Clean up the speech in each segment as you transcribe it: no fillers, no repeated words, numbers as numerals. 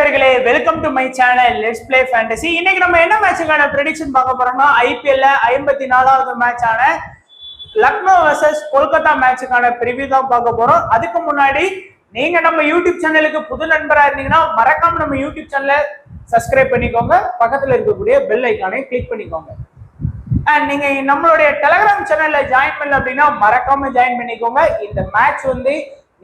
நண்பர்களே, welcome to my channel let's play fantasy. இன்னைக்கு நம்ம என்ன மேட்சுக்கான ப்ரெடிக்ஷன் பார்க்க போறோம்னா, ஐபிஎல்ல 54வது மேட்சான லக்னோ வர்சஸ் கொல்கத்தா மேட்சுக்கான ப்ரிவியூ தான் பார்க்க போறோம். அதுக்கு முன்னாடி நீங்க நம்ம யூடியூப் சேனலுக்கு புது நண்பரா இருந்தீங்கன்னா மறக்காம நம்ம யூடியூப் சேனலை சப்ஸ்கிரைப் பண்ணிக்கோங்க, பக்கத்துல இருக்கக்கூடிய பெல் ஐக்கானை கிளிக் பண்ணிக்கோங்க. அண்ட் நீங்க நம்மளுடைய டெலிகிராம் சேனல்ல ஜாயின் பண்ணல அப்படின்னா மறக்காம ஜாயின் பண்ணிக்கோங்க. இந்த மேட்ச் வந்து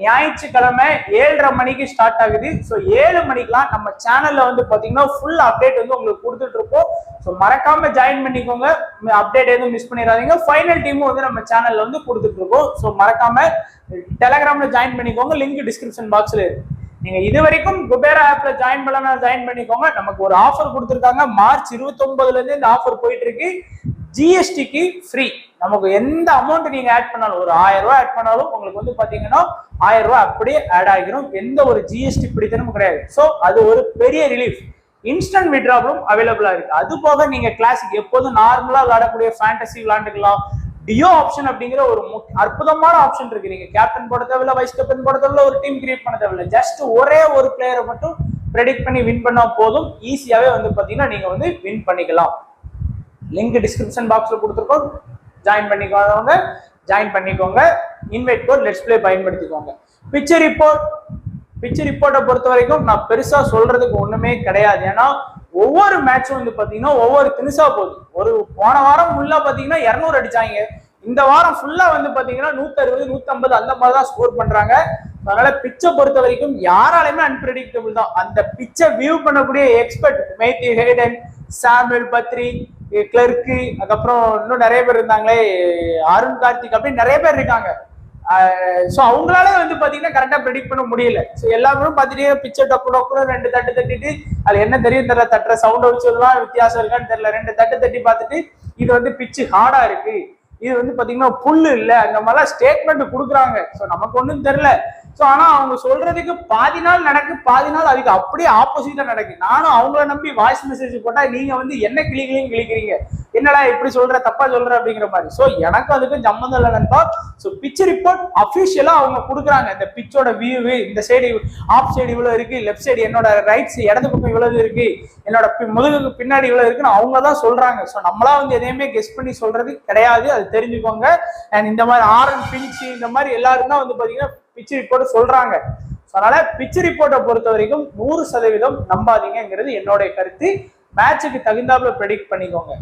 ஞாயிற்றுக்கிழமை 7:30 மணிக்கு ஸ்டார்ட் ஆகுது. ஸோ 7 மணிக்கெல்லாம் நம்ம சேனல்ல வந்து பாத்தீங்கன்னா ஃபுல் அப்டேட் வந்து உங்களுக்கு கொடுத்துட்டு இருப்போம். ஸோ மறக்காம ஜாயின் பண்ணிக்கோங்க, அப்டேட் எதுவும் மிஸ் பண்ணிடாதீங்க. ஃபைனல் டீமும் வந்து நம்ம சேனல்ல வந்து கொடுத்துட்டு இருக்கோம். ஸோ மறக்காம டெலிகிராம்ல ஜாயின் பண்ணிக்கோங்க, லிங்க் டிஸ்கிரிப்ஷன் பாக்ஸ்ல இருக்கு. நீங்க இது வரைக்கும் குபேரா ஆப்ல ஜாயின் பண்ணலாம், ஜாயின் பண்ணிக்கோங்க. நமக்கு ஒரு ஆஃபர் கொடுத்துருக்காங்க. மார்ச் 29ல இருந்து இந்த ஆஃபர் போயிட்டு இருக்கு. ஜிஎஸ்டிக்கு ஃப்ரீ. நமக்கு எந்த அமௌண்ட் நீங்க ஆட் பண்ணாலும், ஒரு 1000 ரூபாய் ஆட் பண்ணாலும் உங்களுக்கு வந்து பாத்தீங்கன்னா 1000 ரூபாய் அப்படியே ஆட் ஆகிரும். எந்த ஒரு ஜிஎஸ்டி பிடித்தனும் கிடையாது. ஸோ அது ஒரு பெரிய ரிலீஃப். இன்ஸ்டன்ட் வித்ட்ராவலும் அவைலபிளா இருக்கு. அது போக நீங்க கிளாசிக் எப்போதும் நார்மலா விளையாடக்கூடிய ஃபேண்டசி விளையாண்டுக்கலாம். டியோ ஆப்ஷன் அப்படிங்கிற ஒரு அற்புதமான ஆப்ஷன் இருக்கு. நீங்க கேப்டன் போட தேவையில்ல, வைஸ் கேப்டன் போட தேவையில்ல, ஒரு டீம் கிரியேட் பண்ண தேவையில்ல. ஜஸ்ட் ஒரே ஒரு பிளேயரை மட்டும் ப்ரெடிக்ட் பண்ணி வின் பண்ணா போதும். ஈஸியாவே வந்து பாத்தீங்கன்னா நீங்க வந்து வின் பண்ணிக்கலாம். லிங்க் டிஸ்கிரிப்ஷன் பாக்ஸ்ல கொடுத்துருக்கோம். ஜாயின் பண்ணிக்கோங்க, ஜாயின் பண்ணிக்கோங்க. இன்வைட் கோட் லெட்ஸ் பிளே பயன்படுத்திக்கோங்க. பிக்சர் ரிப்போர்ட்டை பொறுத்த வரைக்கும் நான் பெருசா சொல்றதுக்கு ஒண்ணுமே கிடையாது. ஏன்னா ஒவ்வொரு மேட்சும் வந்து பாத்தீங்கன்னா ஒவ்வொரு தினுசா போகுது. ஒரு போன வாரம் ஃபுல்லா பாத்தீங்கன்னா 200 அடிச்சாங்க. இந்த வாரம் ஃபுல்லா வந்து பாத்தீங்கன்னா 160 150 அந்த மாதிரி தான் ஸ்கோர் பண்றாங்க. அதனால பிச்சை பொறுத்த வரைக்கும் யாராலுமே அன்பிரடிக்டபிள் தான். அந்த பிச்சை வியூ பண்ணக்கூடிய expert Matthew Hayden, Samuel Badree, Clarke, அதுக்கப்புறம் இன்னும் நிறைய பேர் இருந்தாங்களே, அருண் கார்த்திக், அப்படின்னு நிறைய பேர் இருக்காங்க. ஸோ அவங்களால வந்து பாத்தீங்கன்னா கரெக்டா ப்ரெடிக்ட் பண்ண முடியல. ஸோ எல்லாருமே பார்த்துட்டே பிச்சை டப்பு டப்புன்னு 2 தட்டு தட்டிட்டு அது என்ன தெரியும் தெரியல, தட்டுற சவுண்டை வச்சதுலாம் வித்தியாசம் இருக்கான்னு தெரியல. 2 தட்டு தட்டி பார்த்துட்டு இது வந்து பிச்சு ஹார்டா இருக்கு, இது வந்து பாத்தீங்கன்னா புல்லு இல்ல, அந்த மாதிரிலாம் ஸ்டேட்மெண்ட் கொடுக்குறாங்க. ஸோ நமக்கு ஒன்றும் தெரியல. ஸோ ஆனா அவங்க சொல்றதுக்கு பாதி நாள் நடக்கு, பாதி நாள் அதுக்கு அப்படியே ஆப்போசிட்டா நடக்கு. நானும் அவங்கள நம்பி வாய்ஸ் மெசேஜ் போட்டா நீங்க வந்து என்ன கிளிக்கிறீங்க, என்னடா இப்படி சொல்ற, தப்பா சொல்ற அப்படிங்கிற மாதிரி. ஸோ எனக்கு அதுக்கு சம்மந்தம் இல்லை நண்பா. ஸோ பிச் ரிப்போர்ட் அபிஷியலா அவங்க கொடுக்குறாங்க. இந்த பிச்சோட வியூ, இந்த சைடு ஆஃப் சைடு இவ்வளவு இருக்கு, லெஃப்ட் சைடு என்னோட ரைட் இடது பக்கம் இவ்வளவு இருக்கு, என்னோட முதுகுக்கு பின்னாடி இவ்வளவு இருக்குன்னு அவங்க தான் சொல்றாங்க. ஸோ நம்மளா வந்து எதையுமே கெஸ் பண்ணி சொல்றது கிடையாது, அது தெரிஞ்சுக்கோங்க. அண்ட் இந்த மாதிரி ஆரன் பின்ச் இந்த மாதிரி எல்லாரும் தான் வந்து பாத்தீங்கன்னா பிச் ரிப்போர்ட் சொல்றாங்க. அதனால பிச் ரிப்போர்ட்டை பொறுத்த வரைக்கும் 100% நம்பாதீங்கிறது என்னுடைய கருத்து. மேட்சுக்கு தகுந்தாப்புல ப்ரெடிக்ட் பண்ணிக்கோங்க.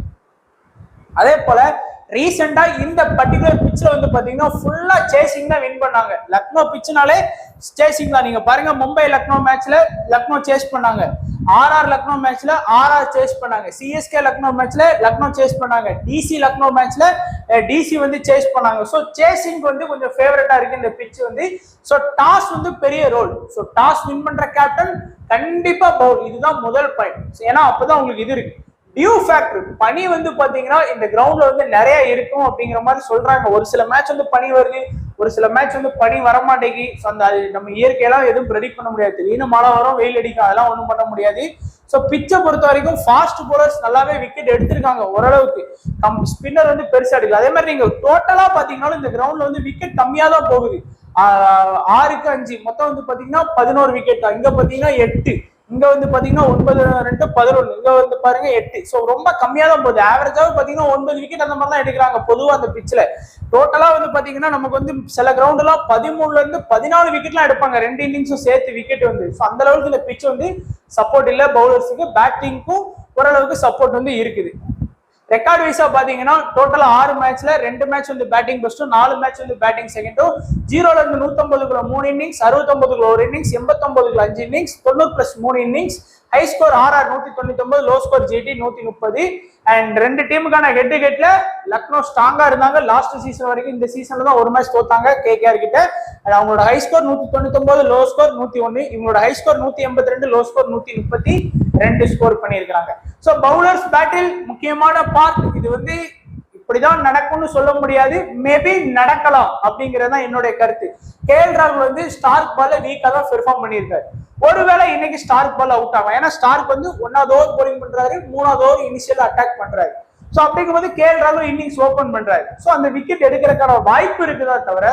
அதே போல ரீசெண்டா இந்த பர்டிகுலர் பிட்ச்ல வந்து பாத்தீங்கன்னா ஃபுல்லா சேசிங் தான் வின் பண்ணாங்க. லக்னோ பிட்ச்னாலே சேசிங் தான். நீங்க பாருங்க, மும்பை லக்னோ மேட்ச்ல லக்னோ சேஸ் பண்ணாங்க, ஆர்ஆர் லக்னோ மேட்ச்ல ஆர்ஆர் சேஸ் பண்ணாங்க, சிஎஸ்கே லக்னோ மேட்ச்ல லக்னோ சேஸ் பண்ணாங்க, டிசி லக்னோ மேட்ச்ல டிசி வந்து சேஸ் பண்ணாங்க. ஸோ சேசிங் வந்து கொஞ்சம் ஃபேவரட்டா இருக்கு இந்த பிட்ச் வந்து. ஸோ டாஸ் வந்து பெரிய ரோல். ஸோ டாஸ் வின் பண்ற கேப்டன் கண்டிப்பா பவுல், இதுதான் முதல் பாயிண்ட். ஏன்னா அப்பதான் உங்களுக்கு இது இருக்கு டியூ ஃபேக்டர். பனி வந்து பாத்தீங்கன்னா இந்த கிரவுண்ட்ல வந்து நிறைய இருக்கும் அப்படிங்கிற மாதிரி சொல்றாங்க. ஒரு சில மேட்ச் வந்து பனி வருது, ஒரு சில மேட்ச் வந்து பனி வரமாட்டேங்கி. அந்த நம்ம இயற்கையெல்லாம் எதுவும் ப்ரெடிக்ட் பண்ண முடியாது. திடீர்னு மழை வரும், வெயில் அடிக்கும், அதெல்லாம் ஒன்றும் பண்ண முடியாது. ஸோ பிச்சை பொறுத்த வரைக்கும் ஃபாஸ்ட் போலர்ஸ் நல்லாவே விக்கெட் எடுத்திருக்காங்க ஓரளவுக்கு. ஸ்பின்னர் வந்து பெருசா எடுக்கல. அதே மாதிரி நீங்க டோட்டலா பாத்தீங்கன்னாலும் இந்த கிரவுண்ட்ல வந்து விக்கெட் கம்மியா தான் போகுது. 6க்கு 5 மொத்தம் வந்து பாத்தீங்கன்னா 11 விக்கெட் தான். இங்க பாத்தீங்கன்னா 8, இங்க வந்து பாத்தீங்கன்னா 9, 2, 11, இங்க வந்து பாருங்க 8. சோ ரொம்ப கம்மியா தான் போகுது. ஆவரேஜாவே பாத்தீங்கன்னா 9 விக்கெட் அந்த மாதிரி தான் எடுக்கிறாங்க பொதுவா அந்த பிட்ச்ல. டோட்டலா வந்து பாத்தீங்கன்னா நமக்கு வந்து சில கிரவுண்ட் எல்லாம் 13ல இருந்து 14 விக்கெட்லாம் எடுப்பாங்க, 2 இன்னிங்ஸும் சேர்த்து விக்கெட் வந்து. அந்த அளவுக்கு இந்த பிட்ச் வந்து சப்போர்ட் இல்ல பவுலர்ஸுக்கு. பேட்டிங்க்கும் ஓரளவுக்கு சப்போர்ட் வந்து இருக்குது. ரெக்கார்ட் வைஸா பாத்தீங்கன்னா டோட்டலா 6 மேட்ச்ல 2 மேட்ச் வந்து பேட்டிங் பெஸ்டும், 4 மேட்ச் வந்து பேட்டிங் செகண்டும். 0ல இருந்து 150க்குள்ள 3 இன்னிங்ஸ், 69க்குள்ள 1 இன்னிங்ஸ், 89க்குள்ள 5 innings, 90+ 3 innings. High score RR 199, low score GT 130. And 2 டீமுக்கான ஹெட் ஹெட்ல லக்னோ ஸ்ட்ராங்கா இருந்தாங்க லாஸ்ட் சீசன் வரைக்கும். இந்த சீசன்ல தான் ஒரு மேட்ச் தோத்தாங்க கேகேஆர் கிட்ட. அவங்களோட ஹை ஸ்கோர் 199, லோ ஸ்கோர் 101. இவங்களோட high score 182, low score 132 score பண்ணியிருக்காங்க. ஸோ பவுலர்ஸ் பேட்டில் முக்கியமான பார்ட். இது வந்து இப்படிதான் நடக்கும்னு சொல்ல முடியாது, மேபி நடக்கலாம் அப்படிங்கிறது தான் என்னுடைய கருத்து. கேஎல் ராகுல் வந்து ஸ்டார்க் பால்ல வீக்கா தான் பெர்ஃபார்ம் பண்ணியிருக்காரு. ஒருவேளை இன்னைக்கு ஸ்டார்க் பால் அவுட் ஆகும். ஏன்னா ஸ்டார்க் வந்து 1வது ஓவர் போலிங் பண்றாரு, 3வது ஓவர் இனிஷியல் அட்டாக் பண்றாரு. சோ அப்படிங்கும்போது கேஎல் ராகுல் இன்னிங்ஸ் ஓபன் பண்றாரு. சோ அந்த விக்கெட் எடுக்கிறதுக்கான வாய்ப்பு இருக்குதா தவிர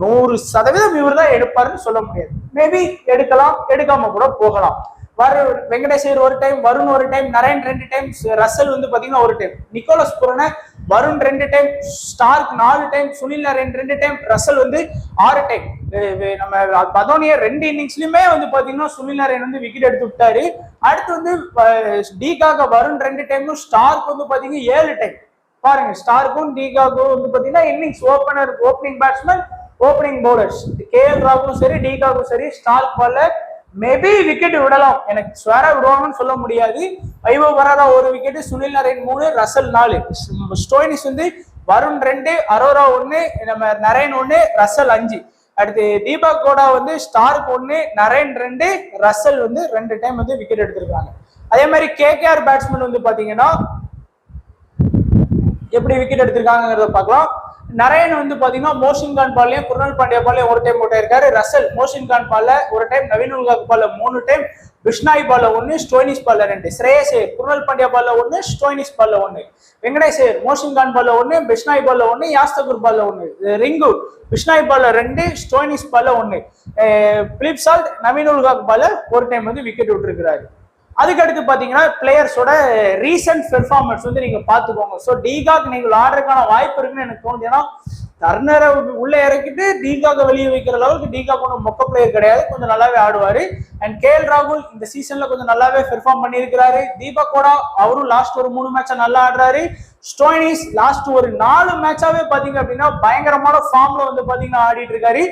100% இவர் தான் எடுப்பாருன்னு சொல்ல முடியாது. மேபி எடுக்கலாம், எடுக்காம கூட போகலாம். வெங்கடேஷ் ஐயர் ஒரு டைம், வருண் ஒரு டைம், நரேன் 2 டைம், ரசல் வந்து பாத்தீங்கன்னா ஒரு time, Nicholas Pooran, Varun 2 time, Starc 4 time, Sunil Narine 2 time, Russell வந்து 6 டைம். நம்ம பதோனியா 2 இன்னிங்ஸ்லயுமே வந்து பாத்தீங்கன்னா சுனில் நரேன் வந்து விக்கெட் எடுத்து விட்டாரு. அடுத்து வந்து டிகாக வருண் 2 டைமும், ஸ்டார்க் வந்து பாத்தீங்கன்னா 7 டைம். பாருங்க, ஸ்டார்க்கும் டிகாக்கும் வந்து பாத்தீங்கன்னா innings opener, opening batsman, opening bowlers. KL ராகுலும் சரி, டிகாக்கும் சரி, ஸ்டார்க் பால்ல மேபி விக்கெட் விடலாம், எனக்கு ஸ்வேரா விடுவாங்கன்னு சொல்ல முடியாது. வைபவ் பராரா ஒரு wicket, Sunil Naren 3, Russell 4, Stoinis வந்து வருண் 2, அரோரா 1, நம்ம நரேன் 1, ரசல் 5. அடுத்து தீபக் கோடா வந்து ஸ்டார்க் 1, நரேன் 2, ரசல் வந்து 2 டைம் வந்து விக்கெட் எடுத்திருக்காங்க. அதே மாதிரி கேகேஆர் பேட்ஸ்மேன் வந்து பாத்தீங்கன்னா எப்படி விக்கெட் எடுத்திருக்காங்கிறத பார்க்கலாம். நரேன் வந்து பாத்தீங்கன்னா மோஷின் கான் பால்லையும், குர்னல் பாண்டியா பால்லையும் ஒரு டைம் போட்டா இருக்காரு. ரசல் மோஷின் கான் பால்ல ஒரு டைம், நவீன் உல்காக் பால்ல 3 டைம், பிஷ்னாய் பால்ல 1, ஸ்டோயினிஸ் பால்ல 2, ஸ்ரேயஸ் ஐயர் குர்னல் பாண்டியா பால்ல 1, ஸ்டோயினிஸ் பால்ல 1, வெங்கடேஷ் ஐயர் மோஷின் கான் பால்ல 1, பிஷ்னாய் பால்ல 1, யாஸ்தகுர் பால்ல 1, ரிங்கு பிஷ்னாய் பால்ல 2, ஸ்டோயினிஸ் பால்ல 1, பிலிப் சால்ட் நவீன் உல்காக் பால்ல ஒரு டைம் வந்து விக்கெட் விட்டுருக்கிறாரு. அதுக்கு அடுத்து பாத்தீங்கன்னா பிளேயர்ஸோட ரீசன்ட் பெர்ஃபார்மன்ஸ் வந்து நீங்க பாத்துக்கோங்க. ஸோ டிகாக் நீங்க ஆடுறதுக்கான வாய்ப்பு இருக்குன்னு எனக்கு தோணுது. ஏன்னா டர்னரை உள்ள இறக்கிட்டு டிகாக வெளியே வைக்கிற அளவுக்கு டிகாக் ஒன்றும் மொக்க பிளேயர் கிடையாது, கொஞ்சம் நல்லாவே ஆடுவாரு. அண்ட் கேஎல் ராகுல் இந்த சீசன்ல கொஞ்சம் நல்லாவே பெர்ஃபார்ம் பண்ணியிருக்கிறாரு. தீபக் கோடா அவரும் லாஸ்ட் ஒரு 3 மேட்சா நல்லா ஆடுறாரு. ஸ்டோயினிஸ் லாஸ்ட் ஒரு 4 மேட்சாவே பாத்தீங்க அப்படின்னா பயங்கரமான ஃபார்ம்ல வந்து பாத்தீங்கன்னா ஆடிட்டு இருக்காரு.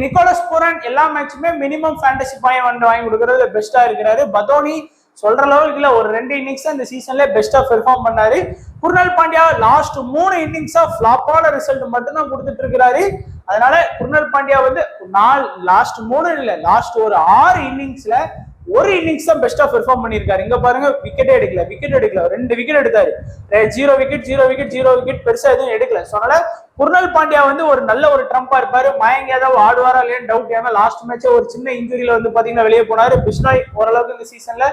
நிக்கோலஸ் புரன் எல்லா மேட்சுமே மினிமம் ஃபேண்டசி பாயிண்ட் வாங்கி கொடுக்கறது பெஸ்டா இருக்கிறாரு. பதோனி சொல்ற லெவலுக்கு இல்ல, ஒரு 2 இன்னிங்ஸ் இந்த சீசன்ல பெஸ்டா பெர்ஃபார்ம் பண்ணாரு. குர்னல் பாண்டியா லாஸ்ட் 3 இன்னிங்ஸா ஃபிளாப்பான ரிசல்ட் மட்டும் தான் கொடுத்துட்டு இருக்கிறாரு. அதனால குர்னல் பாண்டியா வந்து லாஸ்ட் 3 இல்ல, லாஸ்ட் ஒரு 6 இன்னிங்ஸ்ல ஒரு இன்னிங்ஸ் தான் பெஸ்டா பெர்ஃபார்ம் பண்ணிருக்காரு. இங்க பாருங்க, விக்கெட்டே எடுக்கல, 2 விக்கெட் எடுத்தாரு, 0 விக்கெட், பெருசா எதுவும் எடுக்கல. அதனால குர்னல் பாண்டியா வந்து ஒரு நல்ல ஒரு ட்ரம்பா இருப்பாரு. மயங்க ஏதாவது ஆடுவாரா இல்லையான்னு டவுட். ஏன்னா லாஸ்ட் மேட்ச் ஒரு சின்ன இன்ஜுரியில வந்து பாத்தீங்கன்னா வெளியே போனாரு. பிஷ்னாய் ஓரளவுக்கு இந்த சீசன்ல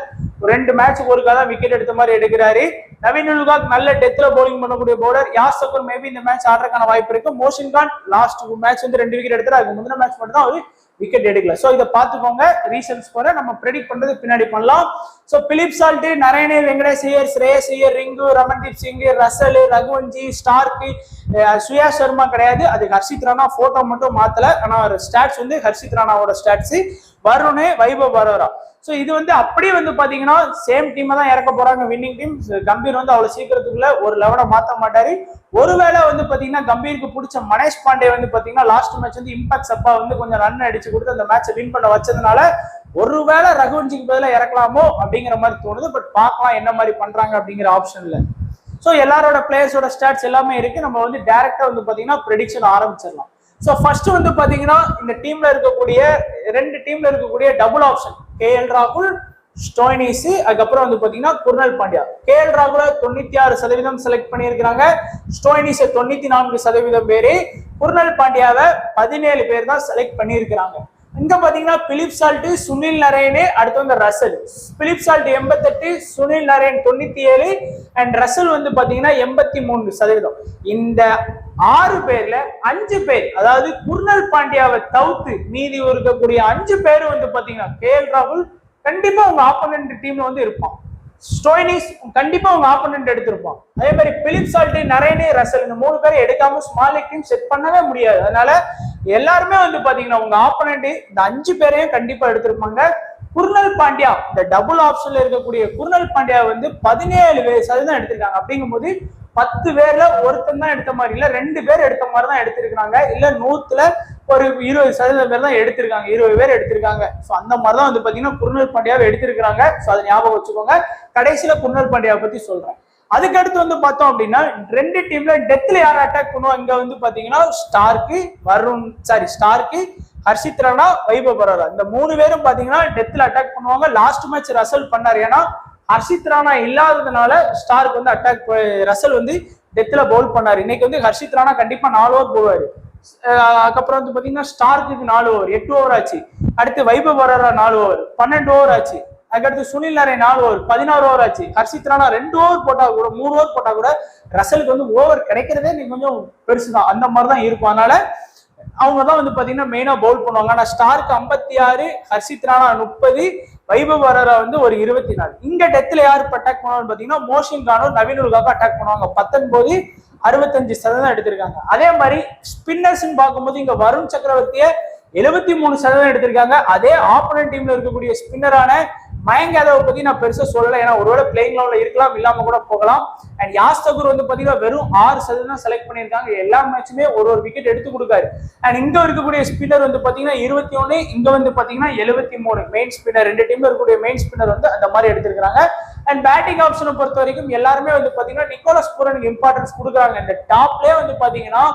2 மேட்சுக்கு ஒருக்கா தான் விக்கெட் எடுத்த மாதிரி எடுக்கிறாரு. நவீன் உல்காக் நல்ல டெத்ல பவுலிங் பண்ணக்கூடிய பவுலர். யாஸ்தகுர் மேபி இந்த மேட்ச் ஆடுறதுக்கான வாய்ப்பு இருக்கு. மோஷின் கான் லாஸ்ட் மேட்ச் வந்து 2 விக்கெட் எடுத்தாரு, அதுக்கு முந்தின மேட்ச் மட்டும் தான் அவரு விக்கெட் எடுக்கல. சோ இதை பாத்துக்கோங்க. ரீசன்ஸ் போற நம்ம ப்ரெடிக்ட் பண்றது பின்னாடி பண்ணலாம். So Philip Salt, Narine, Venkatesh Iyer, Shreyas Iyer, Rinku, Ramandeep Singh, Russell, Raghuvanshi, Starc, Suyash Sharma கிடையாது, அது ஹர்ஷித் ராணா போட்டோ மட்டும் மாத்தல. ஆனா ஸ்டாட்ஸ் வந்து Harshit ராணாவோட stats. Varun, Vaibhav Parreira. So இது வந்து அப்படியே வந்து பாத்தீங்கன்னா சேம் டீம் தான் இறக்க போறாங்க, வின்னிங் டீம். கம்பீர் வந்து அவ்வளவு சீக்கிரத்துக்குள்ள ஒரு லெவலை மாத்த மாட்டாரு. ஒருவேளை வந்து பாத்தீங்கன்னா கம்பீருக்கு பிடிச்ச மனேஷ் பாண்டே வந்து பாத்தீங்கன்னா லாஸ்ட் மேட்ச் வந்து இம்பாக்ட் சப்பா வந்து கொஞ்சம் ரன் அடிச்சு கொடுத்து அந்த மேட்சை வின் பண்ண வச்சதுனால ஒருவேளை ரகுவன்ஜிக்கு பதிலாக இறக்கலாமோ அப்படிங்கிற மாதிரி தோணுது. பட் பார்க்கலாம் என்ன மாதிரி பண்றாங்க அப்படிங்கிற ஆப்ஷன்ல. ஸோ எல்லாரோட பிளேயர்ஸோட ஸ்டாட்ஸ் எல்லாமே இருக்கு. நம்ம வந்து டைரக்டா வந்து பாத்தீங்கன்னா ப்ரெடிக்ஷன் ஆரம்பிச்சிடலாம். ஸோ ஃபர்ஸ்ட் வந்து பாத்தீங்கன்னா இந்த டீம்ல இருக்கக்கூடிய 2 டீம்ல இருக்கக்கூடிய டபுள் ஆப்ஷன் கேஎல் ராகுல், ஸ்டோயினிஸ், அதுக்கப்புறம் வந்து பாத்தீங்கன்னா குர்னல் பாண்டியா. கேஎல் ராகுல 96% செலக்ட் பண்ணியிருக்கிறாங்க, ஸ்டோயினிஸ் 94% பேரு, குர்னல் பாண்டியாவை 17 பேர் தான் செலக்ட் பண்ணியிருக்கிறாங்க. இங்க பாத்தீங்கன்னா பிலிப் சால்ட், சுனில் நரேன், அடுத்து வந்து Russell. Philip Salt 88, Sunil Narine 97 and Russell வந்து பாத்தீங்கன்னா 83%. இந்த 6 பேர்ல 5 பேர், அதாவது குர்னல் பாண்டியாவை தவிர்த்து மீதி இருக்கக்கூடிய 5 பேர் வந்து பாத்தீங்கன்னா கேஎல் ராகுல் கண்டிப்பா உங்க ஆப்போனன்ட் டீம்ல வந்து இருப்பான். ஸ்டோயினிஸ் கண்டிப்பா உங்க ஆப்போனன்ட் எடுத்திருப்பான். அதே மாதிரி பிலிப் சால்ட், நரேன், ரசல் இந்த 3 பேரை எடுக்காம ஸ்மால் லீக் டீம் செட் பண்ணவே முடியாது. அதனால எல்லாருமே வந்து பாத்தீங்கன்னா உங்க ஆப்போனன்ட் இந்த 5 பேரையும் கண்டிப்பா எடுத்திருப்பாங்க. குர்னல் பாண்டியா இந்த டபுள் ஆப்ஷன்ல இருக்கக்கூடிய குர்னல் பாண்டியா வந்து 17% எடுத்திருக்காங்க. அப்படிங்கும் போது 10 பேர்ல ஒருத்தன் தான் எடுத்த மாதிரி இல்ல, 2 பேர் எடுத்த மாதிரி தான் எடுத்திருக்காங்க. இல்ல 100ல ஒரு 20% பேர் தான் எடுத்திருக்காங்க, 20 பேர் எடுத்திருக்காங்க. ஸோ அந்த மாதிரி தான் வந்து பாத்தீங்கன்னா குர்னல் பாண்டியாவை எடுத்திருக்காங்க. ஸோ அதை ஞாபகம் வச்சுக்கோங்க. கடைசியில குர்னல் பாண்டியாவை பத்தி சொல்றேன். அதுக்கடுத்து வந்து பார்த்தோம் அப்படின்னா 2 டீம்ல டெத்ல யார் அட்டாக் பண்ணுவோம். இங்க வந்து பாத்தீங்கன்னா ஸ்டார்க்கு, ஹர்ஷித் ராணா, வைபவ் பரோரா இந்த 3 பேரும் பாத்தீங்கன்னா டெத்ல அட்டாக் பண்ணுவாங்க. லாஸ்ட் மேட்ச் ரசல் பண்ணாரு. ஏன்னா ஹர்ஷித் ராணா இல்லாததுனால ஸ்டார்க் வந்து ரசல் வந்து டெத்ல பவுல் பண்ணாரு. இன்னைக்கு வந்து ஹர்ஷித் ராணா கண்டிப்பா 4 ஓவர் போவாரு. அதுக்கப்புறம் வந்து பாத்தீங்கன்னா ஸ்டார்க்கு 4 ஓவர் 8 ஓவர் ஆச்சு. அடுத்து வைபவ் பரோரா 4 ஓவர் 12 ஓவர் ஆச்சு. அதுக்கடுத்து சுனில் நரேன் 4 ஓவர் 16 ஓவர் ஆச்சு. ஹர்ஷித் ராணா 2 ஓவர் போட்டா கூட 3 ஓவர் போட்டா கூட ரசலுக்கு வந்து ஓவர் கிடைக்கிறதே நீ கொஞ்சம் பெருசுதான், அந்த மாதிரிதான் இருக்கும். அதனால அவங்க தான் வந்து பாத்தீங்கன்னா மெயினா பவுல் பண்ணுவாங்க. ஆனா ஸ்டார்க்கு 56, ஹர்ஷித் ராணா 30, வைபவ் வரரா வந்து ஒரு 24. இங்க டெத்ல யாரு அட்டாக் பண்ணுவான்னு பாத்தீங்கன்னா மோஷின் கானும் நவீன் உல்காக்கும் அட்டாக் பண்ணுவாங்க. 19 65% எடுத்திருக்காங்க. அதே மாதிரி ஸ்பின்னர்ஸ் பார்க்கும்போது இங்க வருண் சக்கரவர்த்திய 73% எடுத்திருக்காங்க. அதே ஆப்போனன்ட் டீம்ல இருக்கக்கூடிய ஸ்பின்னரான மயங்க் யாதவ் பத்தி நான் பெருசா சொல்லல, ஏன்னா ஒருவேளை பிளேயிங் லெவல்ல இருக்கலாம், இல்லாம கூட போகலாம். அண்ட் யாஸ் தகூர் வந்து பாத்தீங்கன்னா வெறும் 6% செலக்ட் பண்ணிருக்காங்க. எல்லா மேட்சுமே ஒரு விக்கெட் எடுத்து கொடுக்காரு. அண்ட் இங்க இருக்கக்கூடிய ஸ்பின்னர் வந்து பாத்தீங்கன்னா 21, இங்க வந்து பாத்தீங்கன்னா 73. மெயின் ஸ்பின்னர் ரெண்டு டீம்ல இருக்கக்கூடிய மெயின் ஸ்பின்னர் வந்து அந்த மாதிரி எடுத்திருக்காங்க. அண்ட் பேட்டிங் ஆப்ஷனை பொறுத்த வரைக்கும் எல்லாருமே வந்து பாத்தீங்கன்னா நிக்கோலஸ் பூரனுக்கு இம்பார்ட்டன்ஸ் கொடுக்குறாங்க. இந்த டாப்லயே வந்து பாத்தீங்கன்னா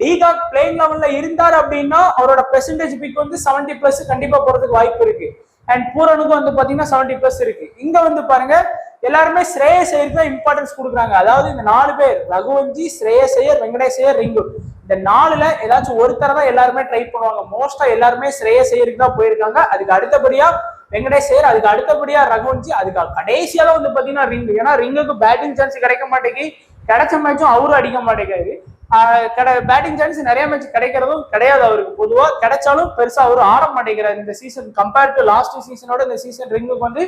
டிகாக் பிளேயிங் லெவல்ல இருந்தார் அப்படின்னா அவரோட பெர்சன்டேஜ் பிக் வந்து 70+ கண்டிப்பா போறதுக்கு வாய்ப்பு இருக்கு. அண்ட் பூரனுக்கும் வந்து பாத்தீங்கன்னா 70+ இருக்கு. இங்க வந்து பாருங்க எல்லாருமே ஸ்ரேயஸ் ஐயருக்கு தான் இம்பார்ட்டன்ஸ் கொடுக்குறாங்க. அதாவது இந்த 4 பேர் ரகுவஞ்சி, ஸ்ரேயஸ் ஐயர், வெங்கடேஷ் ஐயர், ரிங்கு, இந்த 4ல ஏதாச்சும் ஒருத்தர தான் எல்லாருமே ட்ரை பண்ணுவாங்க. மோஸ்டா எல்லாருமே ஸ்ரேயஸ் ஐயருக்கு தான் போயிருக்காங்க. அதுக்கு அடுத்தபடியா வெங்கடேஷ் ஐயர், அதுக்கு அடுத்தபடியா ரகுவஞ்சி, அதுக்கு கடைசியா தான் வந்து பாத்தீங்கன்னா ரிங்கு. ஏன்னா ரிங்குக்கு பேட்டிங் சான்ஸ் கிடைக்க மாட்டேங்கி, கிடைச்ச மேட்சும் அவரும் அடிக்க மாட்டேங்காரு. பேட்டிங் சான்ஸ் நிறைய மேட்ச் கிடைக்கிறதும் கிடையாது அவருக்கு. பொதுவா கிடைச்சாலும் பெருசா அவரு ஆட மாட்டேங்கிறாரு இந்த சீசன். கம்பேர்ட் டு லாஸ்ட் சீசனோட இந்த சீசன் ரிங்குக்கு வந்து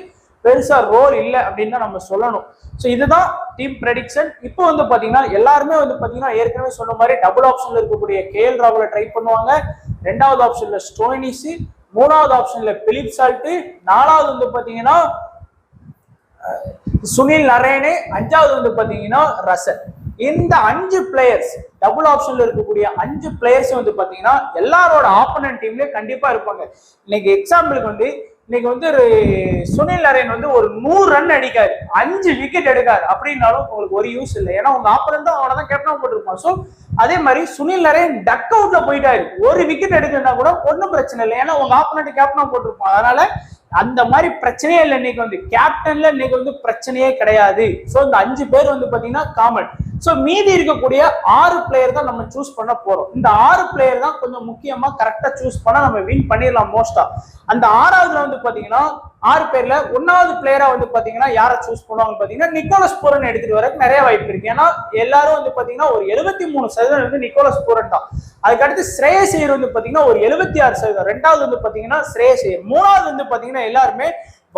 பெருசா ரோல் இல்லை அப்படின்னு தான் நம்ம சொல்லணும். ஸோ இதுதான் டீம் ப்ரெடிக்ஷன். இப்போ வந்து பாத்தீங்கன்னா எல்லாருமே வந்து பாத்தீங்கன்னா ஏற்கனவே சொன்ன மாதிரி டபுள் ஆப்ஷன்ல இருக்கக்கூடிய KL ராகுல ட்ரை பண்ணுவாங்க. 2வது ஆப்ஷன்ல ஸ்டோயினிஸ், 3வது ஆப்ஷன்ல பிலிப் சால்ட், 4வது வந்து பாத்தீங்கன்னா சுனில் நரேனே, 5வது வந்து பாத்தீங்கன்னா ரசல். இந்த 5 பிளேயர்ஸ் டபுள் ஆப்ஷன்ல இருக்கக்கூடிய 5 பிளேயர்ஸ் வந்து பாத்தீங்கன்னா எல்லாரோட ஆப்போனன்ட் டீம்லயே கண்டிப்பா இருப்பாங்க. இன்னைக்கு எக்ஸாம்பிளுக்கு வந்து இன்னைக்கு வந்து சுனில் நரேன் வந்து ஒரு 100 ரன் அடிக்காரு, 5 விக்கெட் எடுக்காரு அப்படின்னாலும் உங்களுக்கு ஒரு யூஸ் இல்லை. ஏன்னா உங்க ஆப்போனன்ட் தான் அவனை தான் கேப்டன் போட்டிருப்பான். ஸோ அதே மாதிரி சுனில் நரேன் டக் அவுட்ல போயிட்டாரு, ஒரு விக்கெட் எடுக்கணும்னா கூட ஒன்றும் பிரச்சனை இல்லை, ஏன்னா உங்க ஆப்போனன்ட் கேப்டனா போட்டிருப்பான். அதனால அந்த மாதிரி பிரச்சனையே இல்லை. இன்னைக்கு வந்து கேப்டன்ல இன்னைக்கு வந்து பிரச்சனையே கிடையாது. ஸோ இந்த 5 பேர் வந்து பாத்தீங்கன்னா காமன். ஸோ மீதி இருக்கக்கூடிய 6 பிளேயர் தான் நம்ம சூஸ் பண்ண போறோம். இந்த 6 பிளேயர் தான் கொஞ்சம் முக்கியமா கரெக்டா சூஸ் பண்ணா நம்ம வின் பண்ணிடலாம் மோஸ்டா. அந்த 6வதுல வந்து பாத்தீங்கன்னா 6 பேர்ல 1வது பிளேயரா வந்து பாத்தீங்கன்னா யாரை சூஸ் பண்ணுவாங்க பாத்தீங்கன்னா நிக்கோலஸ் பூரன் எடுத்துட்டு வரக்கு நிறைய வாய்ப்பு இருக்கு. ஏன்னா எல்லாரும் வந்து பாத்தீங்கன்னா ஒரு 73% வந்து நிக்கோலஸ் பூரன் தான். அதுக்கடுத்து ஸ்ரேயஸ் ஐயர் வந்து பாத்தீங்கன்னா ஒரு 76%. 2வது வந்து பாத்தீங்கன்னா ஸ்ரேயஸ் ஐயர். 3வது வந்து பாத்தீங்கன்னா எல்லாருமே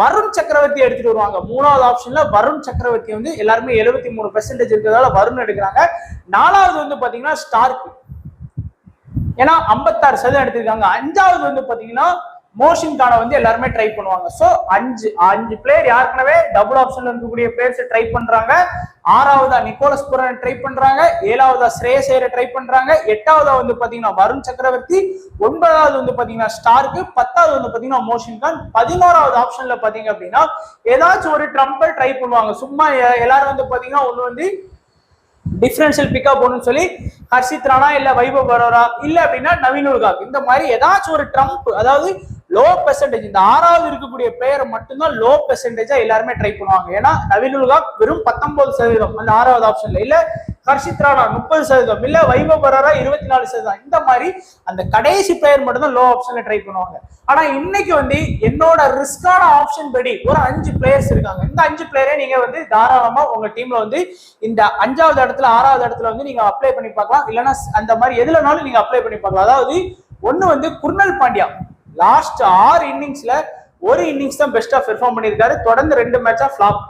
வருண் சக்கரவர்த்தி எடுத்துட்டு வருவாங்க. 3வது ஆப்ஷன்ல வருண் சக்கரவர்த்தி வந்து எல்லாருமே 73% இருக்கிறதால வருண் எடுக்கிறாங்க. 4வது வந்து பாத்தீங்கன்னா ஸ்டார்க், ஏன்னா 56% எடுத்திருக்காங்க. 5வது வந்து பாத்தீங்கன்னா மோஷின் கானை வந்து எல்லாருமே ட்ரை பண்ணுவாங்க. ஸோ 5 பிளேயர் ஏற்கனவே டபுள் ஆப்ஷன்ல இருக்கக்கூடிய பிளேயர்ஸ் ட்ரை பண்றாங்க. 6வதா நிக்கோலஸ் பூரன் ட்ரை பண்றாங்க. 7வதா ஸ்ரேயஸ் ஐயரை ட்ரை பண்றாங்க. 8வதா வந்து பாத்தீங்கன்னா வருண் சக்கரவர்த்தி. 9வது வந்து பாத்தீங்கன்னா ஸ்டார்க். 10வது வந்து பாத்தீங்கன்னா மோஷின் கான். 11வது ஆப்ஷன்ல பாத்தீங்க அப்படின்னா ஏதாச்சும் ஒரு ட்ரம்பை ட்ரை பண்ணுவாங்க. சும்மா எல்லாரும் வந்து பாத்தீங்கன்னா ஒண்ணு வந்து டிஃபரன்ஷியல் பிக்கப் ஒன்னு சொல்லி ஹர்ஷித் ராணா இல்ல வைபவ் வரரா இல்ல அப்படின்னா நவீன் உல்காக், இந்த மாதிரி ஏதாச்சும் ஒரு ட்ரம்ப், அதாவது லோ பெர்சன்டேஜ், இந்த 6வது இருக்கக்கூடிய பிளேயர் மட்டும்தான் லோ பெர்சன்டேஜா எல்லாருமே ட்ரை பண்ணுவாங்க. ஏன்னா நவீன் உல்காக் வெறும் 19% அந்த 6வது ஆப்ஷன்ல, இல்ல ஹர்ஷித் ராணா 30%, இல்ல வைபவ் வரரா 24%. இந்த மாதிரி அந்த கடைசி பிளேயர் மட்டும் தான் லோ ஆப்ஷன்ல ட்ரை பண்ணுவாங்க. ஆனா இன்னைக்கு வந்து என்னோட ரிஸ்கான ஆப்ஷன் படி ஒரு 5 பிளேயர்ஸ் இருக்காங்க. இந்த 5 பிளேயரே நீங்க வந்து தாராளமா உங்க டீம்ல வந்து இந்த 5வது இடத்துல 6வது இடத்துல வந்து நீங்க அப்ளை பண்ணி பார்க்கலாம். இல்லைன்னா அந்த மாதிரி எதுலனாலும் நீங்க அப்ளை பண்ணி பார்க்கலாம். அதாவது ஒண்ணு வந்து குர்னல் பாண்டியா லாஸ்ட் 6 இன்னிங்ஸ்ல ஒரு இன்னிங்ஸ் தான் பெஸ்டா பெர்ஃபார்ம் பண்ணியிருக்காரு. தொடர்ந்து 2 மேட்சா ஃபிளாப்.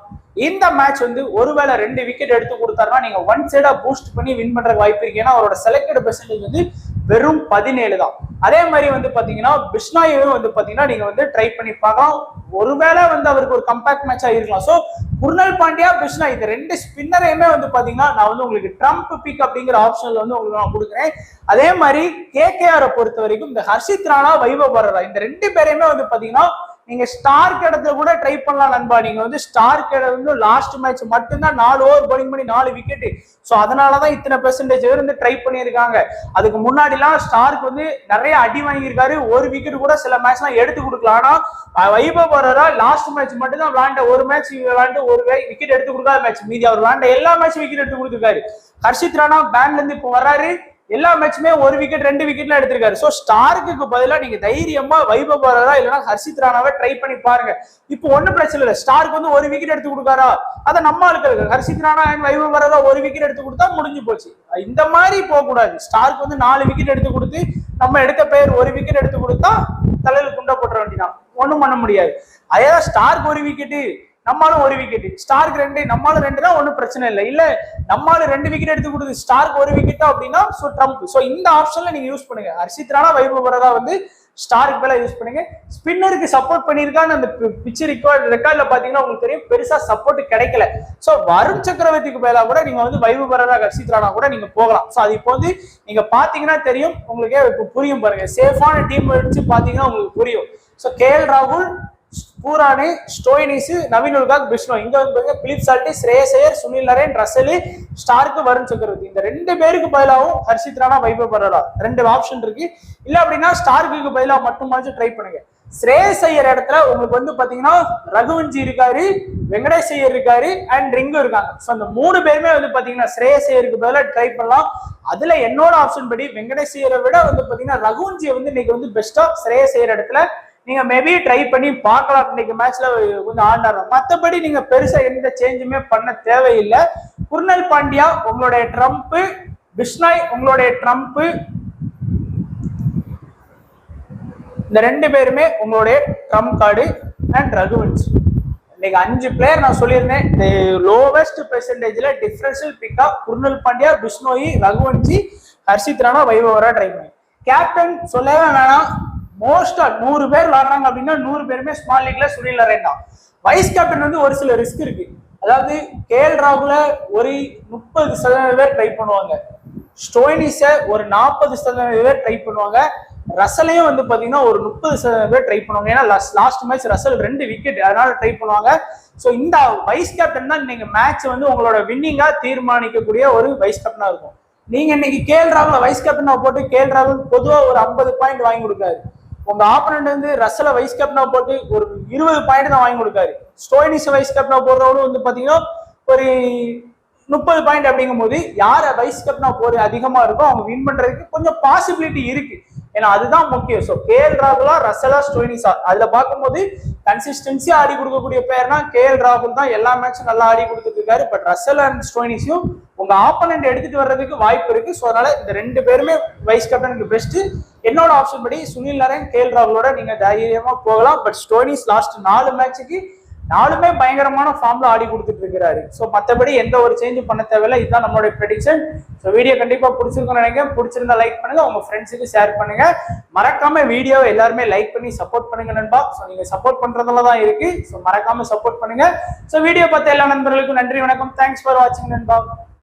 இந்த மேட்ச் வந்து ஒருவேளை 2 விக்கெட் எடுத்து கொடுத்தாருன்னா நீங்க ஒன் சைடா பூஸ்ட் பண்ணி வின் பண்ற வாய்ப்பு இருக்கு. ஏன்னா அவரோட செலக்டட் பெர்சன்டேஜ் வந்து வெறும் 17 தான். அதே மாதிரி வந்து பாத்தீங்கன்னா பிஷ்னாயும் வந்து பாத்தீங்கன்னா நீங்க வந்து ட்ரை பண்ணி பார்க்கலாம். ஒருவேளை வந்து அவருக்கு ஒரு கம்பேக்ட் மேட்சா இருக்கலாம். ஸோ குர்னல் பாண்டியா, பிஷ்னா, இந்த 2 ஸ்பின்னரையுமே வந்து பாத்தீங்கன்னா நான் வந்து உங்களுக்கு ட்ரம்ப் பிக் அப்படிங்கிற ஆப்ஷன்ல வந்து உங்களுக்கு நான் கொடுக்குறேன். அதே மாதிரி KKR பொறுத்த வரைக்கும் இந்த ஹர்ஷித் ராணா, வைபவ் வரரா இந்த 2 பேரையுமே வந்து பாத்தீங்கன்னா நீங்க ஸ்டார்க் இடத்துல கூட ட்ரை பண்ணலாம் நண்பா. நீங்க வந்து ஸ்டார்க் வந்து லாஸ்ட் மேட்ச் மட்டும்தான் 4 ஓவர் பவுலிங் பண்ணி 4 விக்கெட். ஸோ அதனாலதான் இத்தனை பெர்சன்டேஜ் வந்து ட்ரை பண்ணியிருக்காங்க. அதுக்கு முன்னாடி எல்லாம் ஸ்டார்க் வந்து நிறைய அடி வாங்கியிருக்காரு. ஒரு விக்கெட் கூட சில மேட்ச் எல்லாம் எடுத்து கொடுக்கலாம். ஆனா வைபவ் வரரா லாஸ்ட் மேட்ச் மட்டும் தான் விளையாண்ட, ஒரு மேட்ச் விளையாண்டு ஒரு விக்கெட் எடுத்து கொடுக்காத மேட்ச், மீதி அவர் விளையாண்ட எல்லா மேட்சும் விக்கெட் எடுத்து கொடுத்துருக்காரு. ஹர்ஷித் ராணா பேன்ல இருந்து இப்போ வர்றாரு, எல்லா மேட்சுமே ஒரு விக்கெட் 2 விக்கெட்ல எடுத்திருக்காரு. சோ ஸ்டார்க்கு பதிலா நீங்க தைரியமா வைபவ் வரரா இல்லைன்னா ஹர்ஷித் ராணாவை ட்ரை பண்ணி பாருங்க. இப்போ ஒன்னும் பிரச்சனை இல்லை. ஸ்டார்க்கு வந்து ஒரு விக்கெட் எடுத்து கொடுக்காரா, அதை நம்ம ஆளுக்கு ஹர்ஷித் ராணா அண்ட் வைபவ் வரரா ஒரு விக்கெட் எடுத்து கொடுத்தா முடிஞ்சு போச்சு. இந்த மாதிரி போக கூடாது. ஸ்டார்க்கு வந்து 4 விக்கெட் எடுத்து கொடுத்து நம்ம எடுத்த பேர் ஒரு விக்கெட் எடுத்து கொடுத்தா தலையில குண்டா போட்டுற வேண்டியதான். ஒன்றும் பண்ண முடியாது. அதே ஸ்டார்க்கு ஒரு விக்கெட்டு, நம்மளும் ஒரு விக்கெட், ஸ்டார்க்கு 2, நம்மளும் 2னா ஒன்றும் பிரச்சனை இல்லை. இல்ல நம்மளும் 2 விக்கெட் எடுத்து கொடுத்து ஸ்டார்க்கு ஒரு விக்கெட்டா அப்படின்னா ட்ரம்ப். ஸோ இந்த ஆப்ஷன்ல நீங்க யூஸ் பண்ணுங்க. ஹர்ஷித் ராணா, வைபவ் பராதா வந்து ஸ்டாருக்கு மேல யூஸ் பண்ணுங்க. ஸ்பின்னருக்கு சப்போர்ட் பண்ணிருக்கான்னு அந்த பிட்ச் ரெக்கார்ட்ல பாத்தீங்கன்னா உங்களுக்கு தெரியும், பெருசா சப்போர்ட் கிடைக்கல. சோ வருண் சக்கரவர்த்திக்கு மேல கூட நீங்க வந்து வைபவ் பராதா, ஹர்ஷித் ராணா கூட நீங்க போகலாம். சோ அது இப்போ வந்து நீங்க பாத்தீங்கன்னா தெரியும், உங்களுக்கே புரியும் பாருங்க. சேஃபான டீம் வச்சு பாத்தீங்கன்னா உங்களுக்கு புரியும். சோ கேஎல் ராகுல், பூரானே, ஸ்டோயினிஸ், நவீன் உல்காக், பிஷ்ணோய். இங்க வந்து பிலிப் சால்ட், ஸ்ரேயஸ் ஐயர், சுனில் நரேன், ரசல், ஸ்டார்க்கு, வருண் சக்கரவர்த்தி. இந்த 2 பேருக்கு பதிலாகவும் ஹர்ஷித் ராணா, வைபவ் பராதா 2 ஆப்ஷன் இருக்கு. இல்ல அப்படின்னா ஸ்டார்க்கு பதிலாக மட்டுமாச்சும் ட்ரை பண்ணுங்க. ஸ்ரேயஸ் ஐயர் இடத்துல உங்களுக்கு வந்து பாத்தீங்கன்னா ரகுவன்ஜி இருக்காரு, வெங்கடேஷ் ஐயர் இருக்காரு, அண்ட் ரிங்கு இருக்காங்க. ஸோ அந்த 3 பேருமே வந்து பாத்தீங்கன்னா ஸ்ரேயஸ் ஐயருக்கு பதிலாக ட்ரை பண்ணலாம். அதுல என்னோட ஆப்ஷன் படி வெங்கடேஷ் ஐயரை விட வந்து பாத்தீங்கன்னா ரகுவன்ஜியை வந்து இன்னைக்கு வந்து பெஸ்டா ஸ்ரேயஸ் ஐயர் இடத்துல நீங்க மேபி ட்ரை பண்ணி பார்க்கலாம். இன்னைக்கு மேட்ச்ல கொஞ்சம் ஆண்டாடுறோம். மற்றபடி நீங்க பெருசா எந்த சேஞ்சுமே பண்ண தேவையில்லை. குர்னல் பாண்டியா உங்களுடைய ட்ரம்ப், பிஷ்னாய் உங்களுடைய ட்ரம்ப், இந்த 2 பேருமே உங்களுடைய ட்ரம்ப் கார்டு. அண்ட் ரகுவன்ஸ் இன்னைக்கு 5 பிளேயர் நான் சொல்லியிருந்தேன். இந்த லோவஸ்ட் பெர்சன்டேஜ்ல டிஃபரன்ஷியல் பிக்கா குர்னல் பாண்டியா, பிஷ்னோய், ரகுவன்சி, ஹர்ஷித் ராணா, வைபவ் பராதா ட்ரை பண்ணி. கேப்டன் சொல்லவே வேணாம். மோஸ்டா 100 பேர் விளாடுறாங்க அப்படின்னா 100 பேருமே ஸ்மால் லீக்ல சுனில் நரேன் தான். வைஸ் கேப்டன் வந்து ஒரு சில ரிஸ்க் இருக்கு. அதாவது கேஎல் ராகுல ஒரு 30% பேர் ட்ரை பண்ணுவாங்க, ஸ்டோயினிஸ ஒரு 40% பேர் ட்ரை பண்ணுவாங்க, ரசலையும் வந்து பாத்தீங்கன்னா ஒரு 30% பேர் ட்ரை பண்ணுவாங்க. ஏன்னா லாஸ்ட் மேட்ச் ரசல் 2 விக்கெட், அதனால ட்ரை பண்ணுவாங்க. ஸோ இந்த வைஸ் கேப்டன் தான் நீங்க மேட்ச் வந்து உங்களோட வின்னிங்கா தீர்மானிக்கக்கூடிய ஒரு வைஸ் கேப்டனா இருக்கும். நீங்க இன்னைக்கு கேஎல் ராகுல வைஸ் கேப்டனா போட்டு கேஎல் ராகுல் பொதுவா ஒரு 50 பாயிண்ட் வாங்கி கொடுக்காரு. உங்க ஆப்பனண்ட் வந்து ரசல வைஸ் கேப்டனா போட்டு ஒரு 20 பாயிண்ட் தான் வாங்கி கொடுக்காரு. ஸ்டோயினிஸ் வைஸ் கேப்டனா போடுறவங்களும் வந்து பாத்தீங்கன்னா ஒரு 30 பாயிண்ட். அப்படிங்கும் போது யார வைஸ் கேப்டனா போது அதிகமா இருக்கும் அவங்க வின் பண்றதுக்கு கொஞ்சம் பாசிபிலிட்டி இருக்கு. ஏன்னா அதுதான் முக்கியம். ஸோ கேஎல் ராகுலா, ரசலா, ஸ்டோயினிஸா அதுல பார்க்கும்போது கன்சிஸ்டன்சியா ஆடி கொடுக்கக்கூடிய பேர்னா கேஎல் ராகுல் தான். எல்லா மேட்சும் நல்லா ஆடி கொடுத்துட்டு இருக்காரு. பட் ரசல் அண்ட் ஸ்டோயினிஸையும் உங்க ஆப்பனண்ட் எடுத்துட்டு வர்றதுக்கு வாய்ப்பு இருக்கு. ஸோ அதனால இந்த 2 பேருமே வைஸ் கேப்டனுக்கு பெஸ்ட். என்னோட ஆப்ஷன் படி சுனில் நரேன், கேஎல் ராகுலோட நீங்க தைரியமா போகலாம். பட் ஸ்டோயினிஸ் லாஸ்ட் 4 மேட்சுக்கு 4மே பயங்கரமான ஃபார்ம்ல ஆடி கொடுத்துட்டு இருக்கிறாரு. ஸோ மற்றபடி எந்த ஒரு சேஞ்சும் பண்ண தேவையில்லை. இதுதான் நம்மளுடைய ப்ரெடிக்ஷன். ஸோ வீடியோ கண்டிப்பா பிடிச்சிருக்கும்னு நினைக்கிறேன். பிடிச்சிருந்தா லைக் பண்ணுங்க, உங்க ஃப்ரெண்ட்ஸுக்கு ஷேர் பண்ணுங்க. மறக்காம வீடியோவை எல்லாருமே லைக் பண்ணி சப்போர்ட் பண்ணுங்க நண்பா. ஸோ நீங்க சப்போர்ட் பண்றதுல தான் இருக்கு. ஸோ மறக்காம சப்போர்ட் பண்ணுங்க. ஸோ வீடியோ பார்த்த எல்லா நண்பர்களுக்கும் நன்றி, வணக்கம். தேங்க்ஸ் ஃபார் வாட்சிங் நண்பா.